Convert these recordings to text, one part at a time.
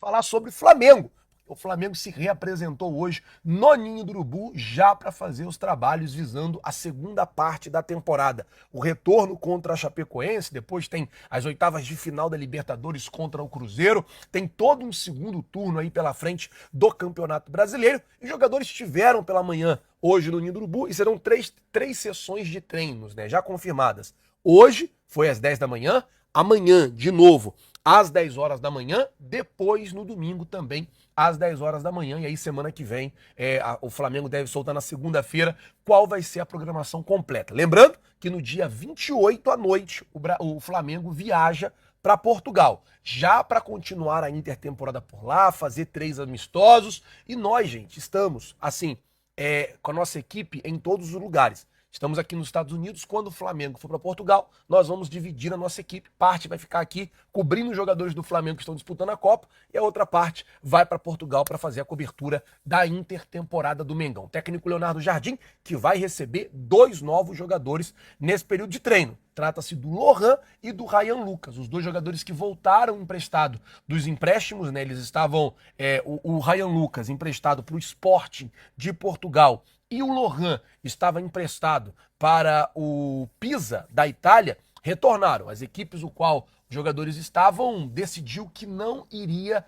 falar sobre Flamengo. O Flamengo se reapresentou hoje no Ninho do Urubu já para fazer os trabalhos visando a segunda parte da temporada. O retorno contra a Chapecoense, depois tem as oitavas de final da Libertadores contra o Cruzeiro, tem todo um segundo turno aí pela frente do Campeonato Brasileiro e os jogadores estiveram pela manhã hoje no Ninho do Urubu e serão três sessões de treinos, né, já confirmadas. Hoje foi às 10 da manhã, amanhã de novo às 10 horas da manhã, depois no domingo também às 10 horas da manhã, e aí semana que vem o Flamengo deve soltar na segunda-feira qual vai ser a programação completa. Lembrando que no dia 28 à noite o Flamengo viaja para Portugal, já para continuar a intertemporada por lá, fazer 3 amistosos, e nós, gente, estamos assim, com a nossa equipe em todos os lugares. Estamos aqui nos Estados Unidos. Quando o Flamengo for para Portugal, nós vamos dividir a nossa equipe. Parte vai ficar aqui cobrindo os jogadores do Flamengo que estão disputando a Copa e a outra parte vai para Portugal para fazer a cobertura da intertemporada do Mengão. O técnico Leonardo Jardim, que vai receber 2 novos jogadores nesse período de treino. Trata-se do Lohan e do Ryan Lucas, os 2 jogadores que voltaram emprestado dos empréstimos, né? Eles estavam, o Ryan Lucas emprestado para o Sporting de Portugal e o Lohan estava emprestado para o Pisa da Itália, retornaram. As equipes o qual os jogadores estavam decidiu que não iria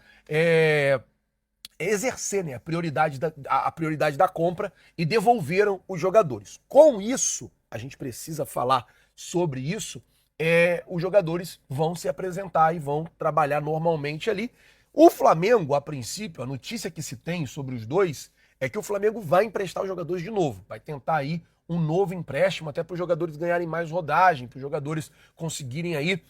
exercer, né, a prioridade da compra e devolveram os jogadores. Com isso, a gente precisa falar sobre isso, os jogadores vão se apresentar e vão trabalhar normalmente ali. O Flamengo, a princípio, a notícia que se tem sobre os dois é que o Flamengo vai emprestar os jogadores de novo, vai tentar aí um novo empréstimo, até para os jogadores ganharem mais rodagem, para os jogadores conseguirem aí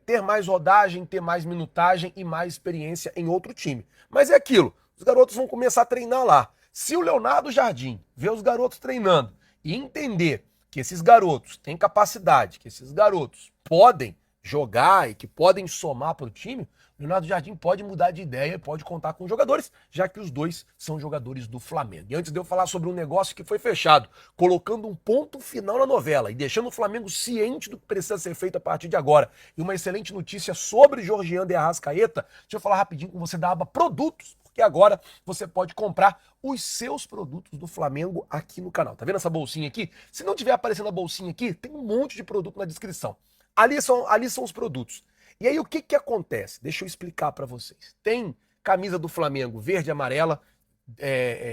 ter mais rodagem, ter mais minutagem e mais experiência em outro time. Mas é aquilo, os garotos vão começar a treinar lá. Se o Leonardo Jardim ver os garotos treinando e entender que esses garotos têm capacidade, que esses garotos podem jogar e que podem somar para o time, o Leonardo Jardim pode mudar de ideia, pode contar com os jogadores, já que os dois são jogadores do Flamengo. E antes de eu falar sobre um negócio que foi fechado, colocando um ponto final na novela e deixando o Flamengo ciente do que precisa ser feito a partir de agora, e uma excelente notícia sobre Georgian de Arrascaeta, deixa eu falar rapidinho com você da aba Produtos, porque agora você pode comprar os seus produtos do Flamengo aqui no canal. Tá vendo essa bolsinha aqui? Se não tiver aparecendo a bolsinha aqui, tem um monte de produto na descrição. Ali são os produtos. E aí o que acontece? Deixa eu explicar para vocês. Tem camisa do Flamengo verde e amarela,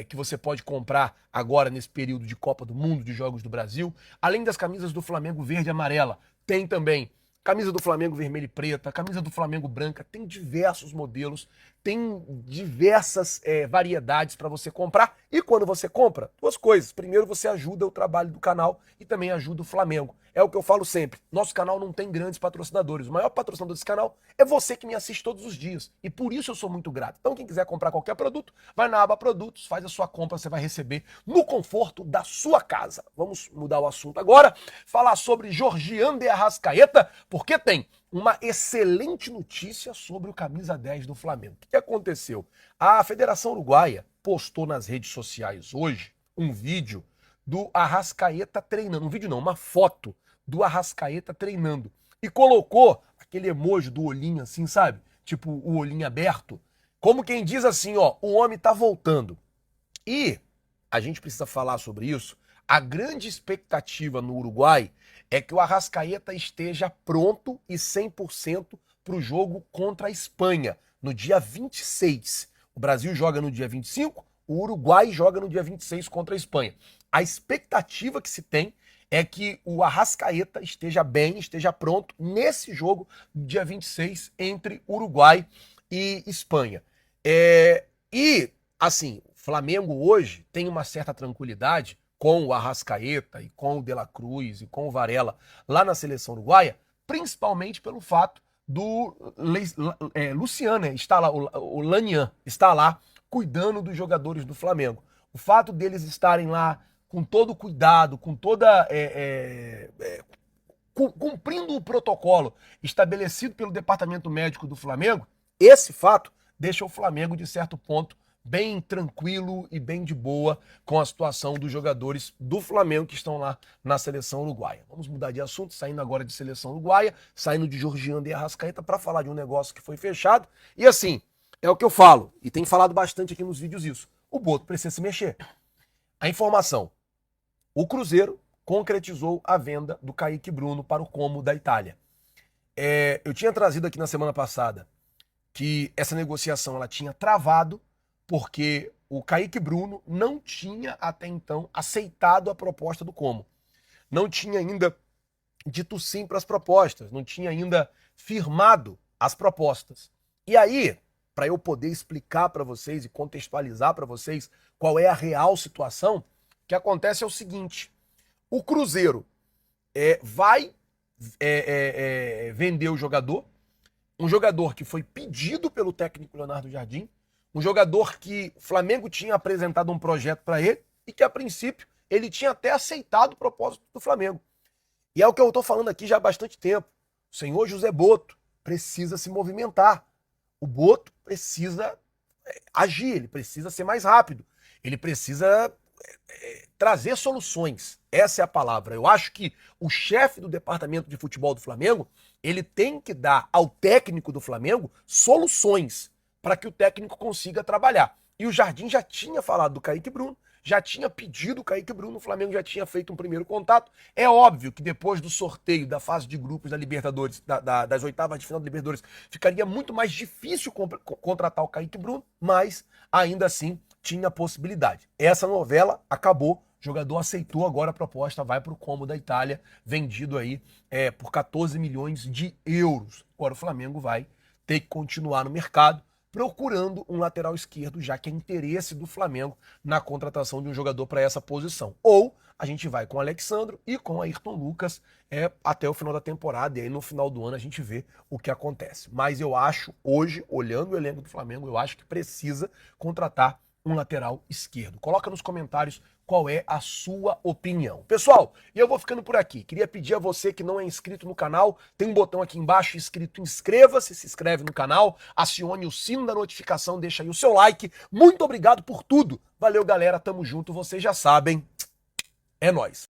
que você pode comprar agora nesse período de Copa do Mundo, de Jogos do Brasil. Além das camisas do Flamengo verde e amarela, tem também camisa do Flamengo vermelha e preta, camisa do Flamengo branca, tem diversos modelos, tem diversas variedades para você comprar. E quando você compra, 2 coisas. Primeiro, você ajuda o trabalho do canal e também ajuda o Flamengo. É o que eu falo sempre, nosso canal não tem grandes patrocinadores. O maior patrocinador desse canal é você que me assiste todos os dias. E por isso eu sou muito grato. Então quem quiser comprar qualquer produto, vai na aba Produtos, faz a sua compra, você vai receber no conforto da sua casa. Vamos mudar o assunto agora, falar sobre Georgian de Arrascaeta, porque tem uma excelente notícia sobre o camisa 10 do Flamengo. O que aconteceu? A Federação Uruguaia postou nas redes sociais hoje um vídeo do Arrascaeta treinando. Um vídeo não, uma foto do Arrascaeta treinando. E colocou aquele emoji do olhinho assim, sabe? Tipo o olhinho aberto. Como quem diz assim, ó, o homem tá voltando. E a gente precisa falar sobre isso. A grande expectativa no Uruguai é que o Arrascaeta esteja pronto e 100% para o jogo contra a Espanha, no dia 26. O Brasil joga no dia 25, o Uruguai joga no dia 26 contra a Espanha. A expectativa que se tem é que o Arrascaeta esteja bem, esteja pronto nesse jogo, dia 26, entre Uruguai e Espanha. E, assim, o Flamengo hoje tem uma certa tranquilidade com o Arrascaeta e com o De La Cruz e com o Varela lá na seleção uruguaia, principalmente pelo fato do Luciano, está lá, o Lanian está lá cuidando dos jogadores do Flamengo. O fato deles estarem lá com todo cuidado, com toda cumprindo o protocolo estabelecido pelo departamento médico do Flamengo, esse fato deixa o Flamengo, de certo ponto, bem tranquilo e bem de boa com a situação dos jogadores do Flamengo que estão lá na seleção uruguaia. Vamos mudar de assunto, saindo agora de seleção uruguaia, saindo de Georgian de Arrascaeta para falar de um negócio que foi fechado. E assim, é o que eu falo, e tenho falado bastante aqui nos vídeos isso. O Boto precisa se mexer. A informação. O Cruzeiro concretizou a venda do Kaique Bruno para o Como da Itália. Eu tinha trazido aqui na semana passada que essa negociação ela tinha travado porque o Kaique Bruno não tinha até então aceitado a proposta do Como. Não tinha ainda dito sim para as propostas, não tinha ainda firmado as propostas. E aí, para eu poder explicar para vocês e contextualizar para vocês qual é a real situação, o que acontece é o seguinte: o Cruzeiro vai vender o jogador, um jogador que foi pedido pelo técnico Leonardo Jardim, um jogador que o Flamengo tinha apresentado um projeto para ele e que, a princípio, ele tinha até aceitado o propósito do Flamengo. E é o que eu estou falando aqui já há bastante tempo. O senhor José Boto precisa se movimentar. O Boto precisa agir, ele precisa ser mais rápido, ele precisa trazer soluções. Essa é a palavra. Eu acho que o chefe do departamento de futebol do Flamengo, ele tem que dar ao técnico do Flamengo soluções para que o técnico consiga trabalhar. E o Jardim já tinha falado do Kaique Bruno, já tinha pedido o Kaique Bruno, o Flamengo já tinha feito um primeiro contato. É óbvio que depois do sorteio da fase de grupos da Libertadores, das oitavas de final da Libertadores, ficaria muito mais difícil contratar o Kaique Bruno, mas ainda assim tinha possibilidade. Essa novela acabou, o jogador aceitou agora a proposta, vai para o Como da Itália, vendido aí por 14 milhões de euros. Agora o Flamengo vai ter que continuar no mercado, procurando um lateral esquerdo, já que é interesse do Flamengo na contratação de um jogador para essa posição. Ou a gente vai com o Alexandro e com o Ayrton Lucas até o final da temporada, e aí no final do ano a gente vê o que acontece. Mas eu acho, hoje, olhando o elenco do Flamengo, eu acho que precisa contratar um lateral esquerdo. Coloca nos comentários qual é a sua opinião. Pessoal, e eu vou ficando por aqui. Queria pedir a você que não é inscrito no canal, tem um botão aqui embaixo escrito inscreva-se, se inscreve no canal, acione o sino da notificação, deixa aí o seu like. Muito obrigado por tudo. Valeu, galera, tamo junto, vocês já sabem. É nóis.